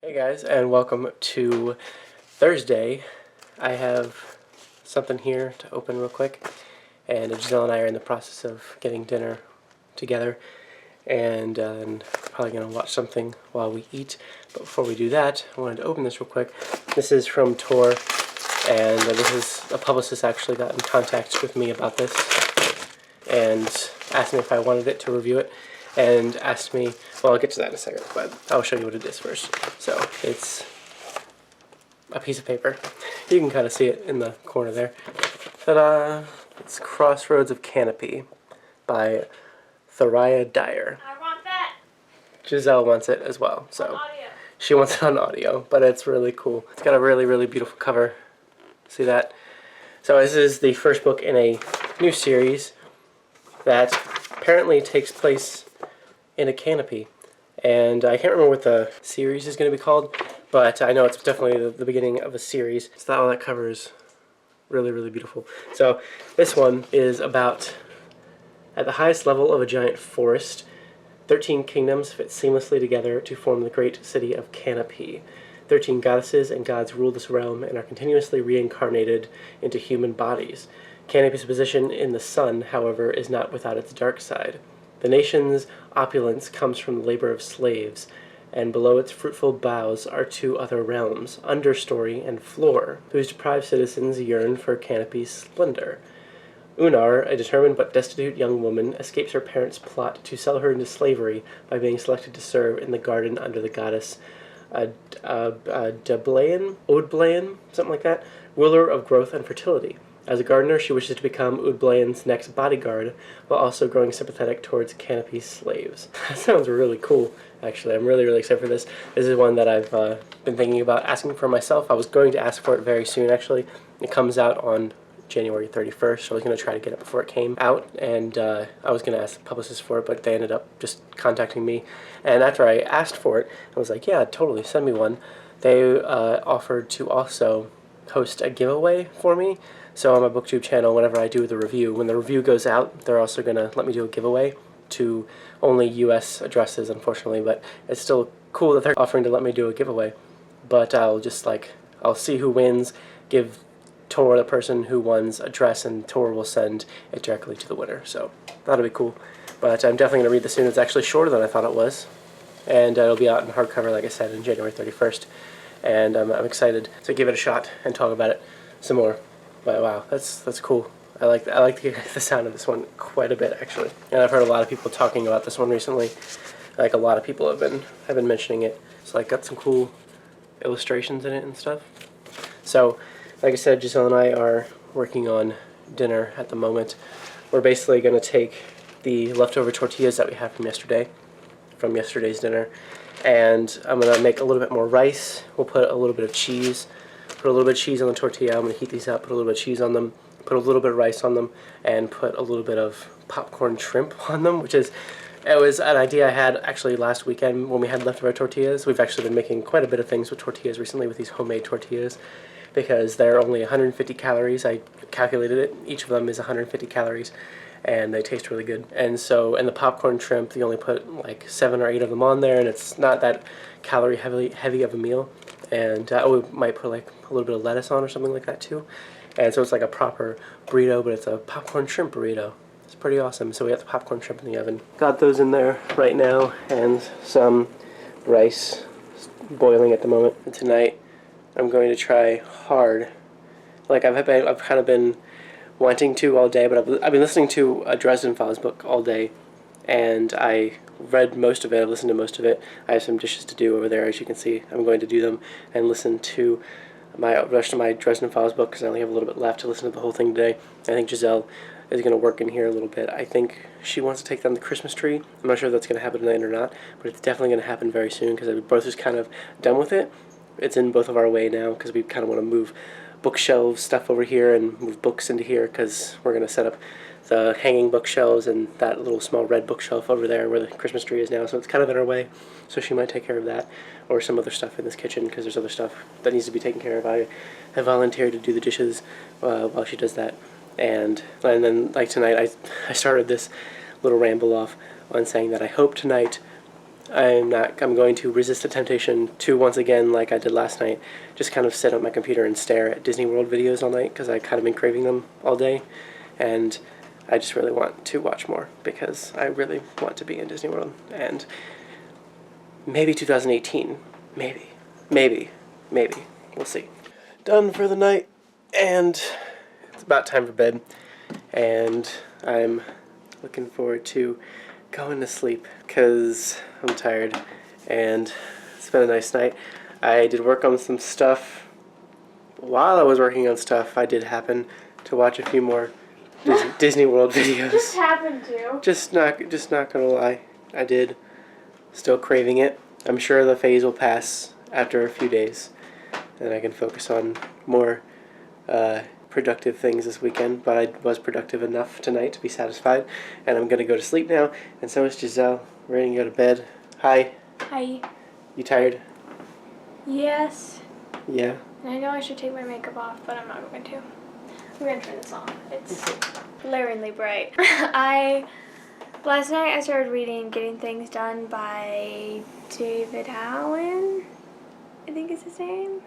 Hey guys, and welcome to Thursday. I have something here to open real quick, and Giselle and I are in the process of getting dinner together, and probably going to watch something while we eat. But before we do that, I wanted to open this real quick. This is from Tor, and this is a publicist actually got in contact with me about this, and asked me if I wanted it to review it. And asked me, well, I'll get to that in a second, but I'll show you what it is first. So, it's a piece of paper. You can kind of see it in the corner there. Ta-da! It's Crossroads of Canopy by Thariah Dyer. I want that. Giselle wants it as well, so On audio. she wants it on audio, but it's really cool. It's got a really, really beautiful cover. See that? So this is the first book in a new series that apparently takes place in a canopy, and I can't remember what the series is going to be called, but I know it's definitely the beginning of a series. So that cover is really, really beautiful. So this one is about, at the highest level of a giant forest, 13 kingdoms fit seamlessly together to form the great city of Canopy. 13 goddesses and gods rule this realm and are continuously reincarnated into human bodies. Canopy's position in the sun, however, is not without its dark side. The nation's opulence comes from the labor of slaves, and below its fruitful boughs are two other realms, understory and floor, whose deprived citizens yearn for Canopy's splendor. Unar, a determined but destitute young woman, escapes her parents' plot to sell her into slavery by being selected to serve in the garden under the goddess Odblayan, something like that, ruler of growth and fertility. As a gardener, she wishes to become Udblayan's next bodyguard, while also growing sympathetic towards Canopy's slaves. That sounds really cool, actually. I'm really, really excited for this. This is one that I've been thinking about asking for myself. I was going to ask for it very soon, actually. It comes out on January 31st, so I was going to try to get it before it came out, and I was going to ask the publicist for it, but they ended up just contacting me. And after I asked for it, I was like, yeah, totally, send me one. They offered to also host a giveaway for me. So on my BookTube channel, whenever I do the review, when the review goes out, they're also going to let me do a giveaway to only US addresses, unfortunately, but it's still cool that they're offering to let me do a giveaway. But I'll see who wins, give Tor, the person who won's address, and Tor will send it directly to the winner. So that'll be cool. But I'm definitely going to read this soon. It's actually shorter than I thought it was. And it'll be out in hardcover, like I said, on January 31st. And I'm excited to give it a shot and talk about it some more. But wow, that's cool. I like the sound of this one quite a bit, actually. And I've heard a lot of people talking about this one recently. Like, a lot of people have been mentioning it. It's like got some cool illustrations in it and stuff. So, like I said, Giselle and I are working on dinner at the moment. We're basically going to take the leftover tortillas that we have from yesterday's dinner, and I'm going to make a little bit more rice. We'll put a little bit of cheese. Put a little bit of cheese on the tortilla. I'm going to heat these up, put a little bit of cheese on them, put a little bit of rice on them, and put a little bit of popcorn shrimp on them, it was an idea I had actually last weekend when we had leftover tortillas. We've actually been making quite a bit of things with tortillas recently, with these homemade tortillas, because they're only 150 calories. I calculated it. Each of them is 150 calories, and they taste really good. And so, and the popcorn shrimp, you only put like 7 or 8 of them on there, and it's not that calorie heavy of a meal. And we might put like a little bit of lettuce on or something like that too. And so it's like a proper burrito, but it's a popcorn shrimp burrito. It's pretty awesome. So we got the popcorn shrimp in the oven. Got those in there right now, and some rice boiling at the moment. And tonight I'm going to try hard. Like I've kind of been wanting to all day, but I've been listening to a Dresden Files book all day, and I read most of it. I've listened to most of it. I have some dishes to do over there, as you can see. I'm going to do them and listen to my rest of my Dresden Files book, because I only have a little bit left to listen to the whole thing today. I think Giselle is going to work in here a little bit. I think she wants to take down the Christmas tree. I'm not sure if that's going to happen tonight or not, but it's definitely going to happen very soon, because we're both just kind of done with it. It's in both of our way now, because we kind of want to move bookshelves stuff over here and move books into here, because we're going to set up the hanging bookshelves and that little small red bookshelf over there where the Christmas tree is now, so it's kind of in our way. So she might take care of that, or some other stuff in this kitchen, because there's other stuff that needs to be taken care of. I have volunteered to do the dishes while she does that. And then, like tonight, I started this little ramble off on saying that I hope tonight I'm going to resist the temptation to once again, like I did last night, just kind of sit on my computer and stare at Disney World videos all night because I kind of been craving them all day, and I just really want to watch more because I really want to be in Disney World. And maybe 2018, maybe, we'll see. Done for the night, and it's about time for bed, and I'm looking forward to going to sleep because I'm tired, and it's been a nice night. I did work on some stuff. While I was working on stuff, I did happen to watch a few more Disney World videos. Just happened to. Just not gonna lie, I did. Still craving it. I'm sure the phase will pass after a few days, and I can focus on more productive things this weekend, but I was productive enough tonight to be satisfied, and I'm going to go to sleep now, and so is Giselle. We're ready to go to bed. Hi. Hi. You tired? Yes. Yeah? And I know I should take my makeup off, but I'm not going to. I'm going to turn this off. It's glaringly bright. Last night I started reading Getting Things Done by David Allen, I think is his name.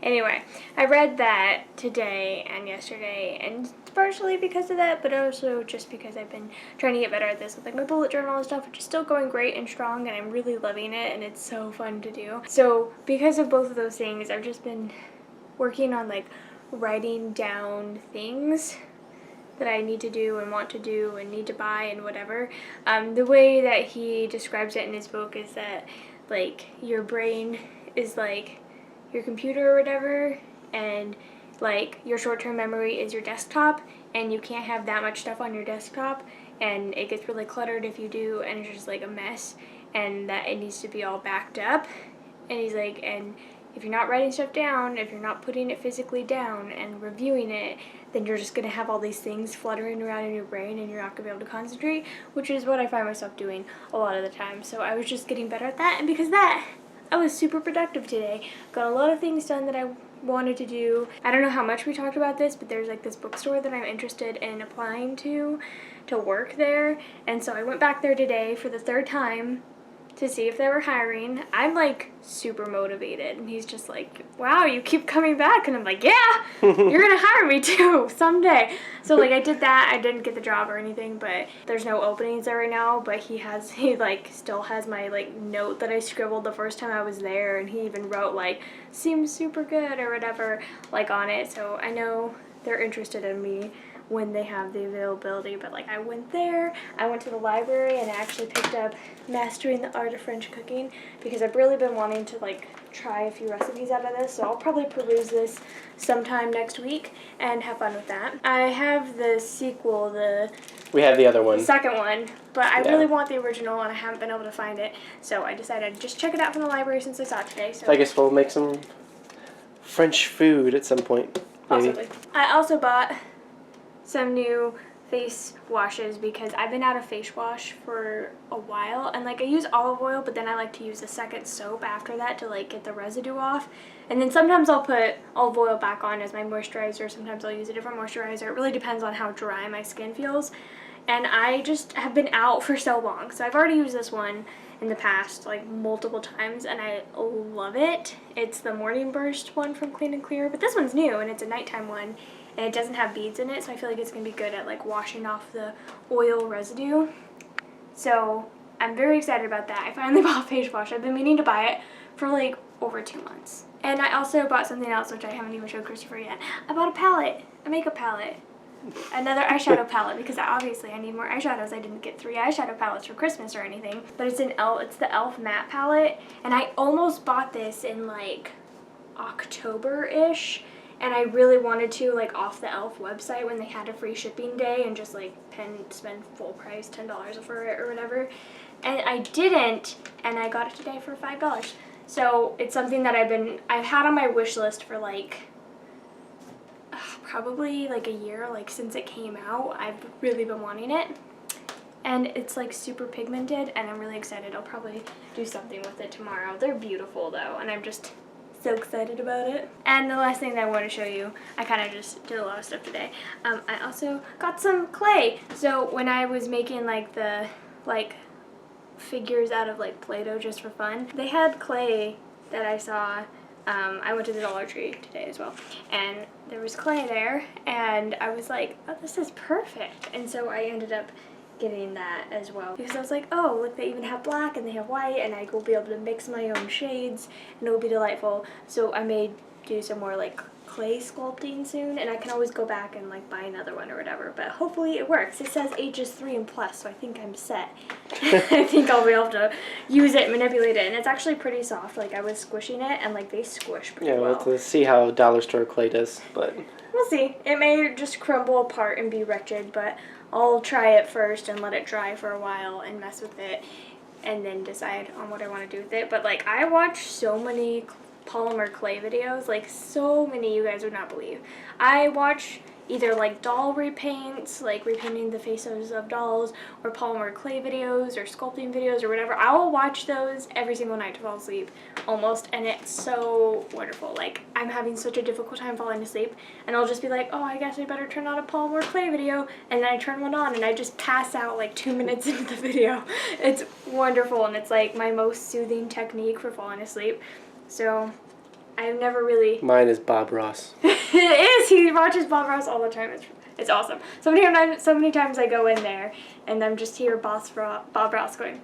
Anyway, I read that today and yesterday, and it's partially because of that, but also just because I've been trying to get better at this with like my bullet journal and stuff, which is still going great and strong, and I'm really loving it, and it's so fun to do. So because of both of those things, I've just been working on like writing down things that I need to do and want to do and need to buy and whatever. The way that he describes it in his book is that like your brain is like your computer or whatever, and like your short-term memory is your desktop, and you can't have that much stuff on your desktop, and it gets really cluttered if you do, and it's just like a mess, and that it needs to be all backed up. And he's like, and if you're not writing stuff down, if you're not putting it physically down and reviewing it, then you're just going to have all these things fluttering around in your brain, and you're not going to be able to concentrate, which is what I find myself doing a lot of the time. So I was just getting better at that, and because of that, I was super productive today. Got a lot of things done that I wanted to do. I don't know how much we talked about this, but there's like this bookstore that I'm interested in applying to work there. And so I went back there today for the third time to see if they were hiring. I'm like super motivated, and he's just like, wow, you keep coming back. And I'm like, yeah, you're gonna hire me too someday. So like I did that. I didn't get the job or anything, but there's no openings there right now. But he like still has my like note that I scribbled the first time I was there, and he even wrote like seems super good or whatever like on it. So I know they're interested in me when they have the availability. But like I went there, I went to the library, and I actually picked up Mastering the Art of French Cooking because I've really been wanting to like try a few recipes out of this. So I'll probably peruse this sometime next week and have fun with that. I have the sequel, we have the other one, the second one, but I really want the original, and I haven't been able to find it. So I decided to just check it out from the library since I saw it today. So I guess we'll make some French food at some point, maybe. Possibly. I also bought some new face washes because I've been out of face wash for a while, and like I use olive oil, but then I like to use a second soap after that to like get the residue off, and then sometimes I'll put olive oil back on as my moisturizer, sometimes I'll use a different moisturizer. It really depends on how dry my skin feels, and I just have been out for so long, so I've already used this one in the past like multiple times, and I love it. It's the Morning Burst one from Clean & Clear, but this one's new and it's a nighttime one, and it doesn't have beads in it, so I feel like it's going to be good at like washing off the oil residue. So I'm very excited about that. I finally bought face wash. I've been meaning to buy it for like over 2 months. And I also bought something else which I haven't even showed Christopher yet. I bought a palette, a makeup palette. Another eyeshadow palette, because obviously I need more eyeshadows. I didn't get 3 eyeshadow palettes for Christmas or anything. But it's the e.l.f. matte palette, and I almost bought this in like October-ish. And I really wanted to, like, off the e.l.f. website when they had a free shipping day and just, like, spend full price, $10 for it or whatever. And I didn't, and I got it today for $5. So it's something that I've had on my wish list for, like, probably, like, a year, like, since it came out. I've really been wanting it. And it's, like, super pigmented, and I'm really excited. I'll probably do something with it tomorrow. They're beautiful, though, and I'm just so excited about it. And the last thing that I want to show you, I kind of just did a lot of stuff today. I also got some clay. So when I was making like the figures out of like Play-Doh just for fun. They had clay that I saw. I went to the Dollar Tree today as well, and there was clay there, and I was like, oh, this is perfect. And so I ended up getting that as well, because I was like, oh, look, they even have black and they have white, and I will be able to mix my own shades, and it will be delightful. So I may do some more like clay sculpting soon, and I can always go back and like buy another one or whatever, but hopefully it works. It says ages 3 and plus, so I think I'm set. I think I'll be able to use it, manipulate it, and it's actually pretty soft. Like, I was squishing it, and like they squish pretty well. Yeah, we'll have to see how dollar store clay does, but we'll see. It may just crumble apart and be wretched, but I'll try it first and let it dry for a while and mess with it, and then decide on what I want to do with it. But like, I watch so many polymer clay videos, like so many, you guys would not believe. I watch either like doll repaints, like repainting the faces of dolls, or polymer clay videos, or sculpting videos, or whatever. I will watch those every single night to fall asleep, almost, and it's so wonderful. Like, I'm having such a difficult time falling asleep, and I'll just be like, oh, I guess I better turn on a polymer clay video, and then I turn one on, and I just pass out like 2 minutes into the video. It's wonderful, and it's like my most soothing technique for falling asleep. So I've never really... Mine is Bob Ross. It is! He watches Bob Ross all the time. It's awesome. So many times I go in there, and I'm just here Bob Ross going...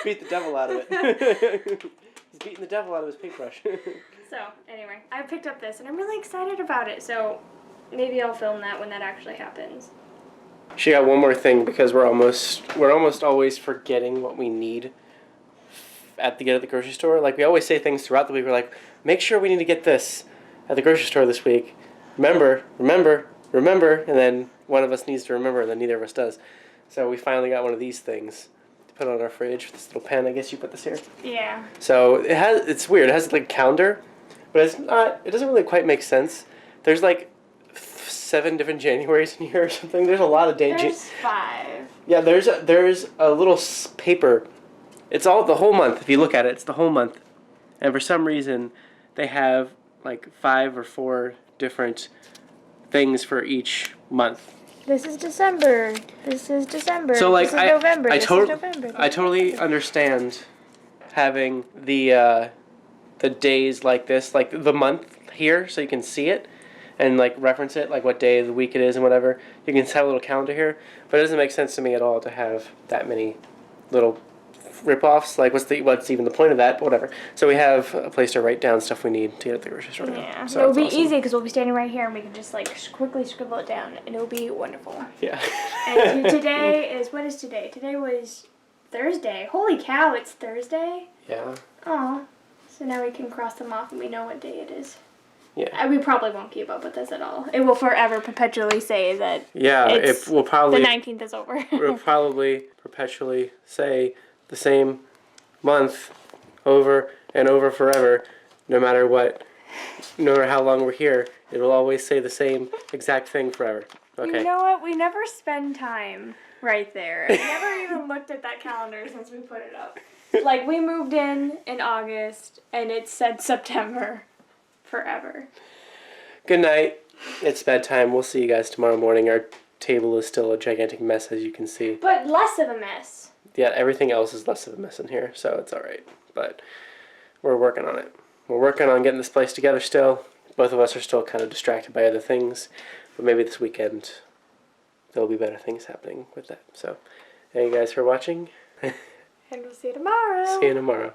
Beat the devil out of it. He's beating the devil out of his paintbrush. So, anyway, I picked up this, and I'm really excited about it. So, maybe I'll film that when that actually happens. She got one more thing, because we're almost always forgetting what we need at the grocery store. Like, we always say things throughout the week. We're like, make sure we need to get this at the grocery store this week. Remember, and then one of us needs to remember, and then neither of us does. So we finally got one of these things to put on our fridge. This little pen. I guess you put this here. Yeah. So it's weird. It has like a calendar, but it's not. It doesn't really quite make sense. There's like 7 different Januaries in here or something. There's a lot of days. There's 5. Yeah. There's a little paper. It's all the whole month. If you look at it, it's the whole month. And for some reason, they have like 5 or 4 different things for each month. This is December. This is December. So like, this is November. I This is November. I totally understand having the days like this, like the month here, so you can see it and like reference it, like what day of the week it is and whatever. You can have a little calendar here, but it doesn't make sense to me at all to have that many little rip-offs. Like, what's even the point of that? But whatever. So we have a place to write down stuff we need to get at the grocery store. Yeah, So it'll be awesome. easy because we'll be standing right here and we can just like quickly scribble it down, and it'll be wonderful. Yeah. And today is, what is today? Today was Thursday. Holy cow, it's Thursday. Yeah. Oh, so now we can cross them off and we know what day it is. Yeah. We probably won't keep up with this at all. It will forever perpetually say that. Yeah, it will probably. The 19th is over. We'll probably perpetually say the same month over and over forever, no matter what, no matter how long we're here. It will always say the same exact thing forever. Okay. You know what? We never spend time right there. I never even looked at that calendar since we put it up. Like, we moved in August, and it said September forever. Good night. It's bedtime. We'll see you guys tomorrow morning. Our table is still a gigantic mess, as you can see. But less of a mess. Yeah, everything else is less of a mess in here, so it's alright. But we're working on it. We're working on getting this place together still. Both of us are still kind of distracted by other things. But maybe this weekend there'll be better things happening with that. So, thank you guys for watching. And we'll see you tomorrow. See you tomorrow.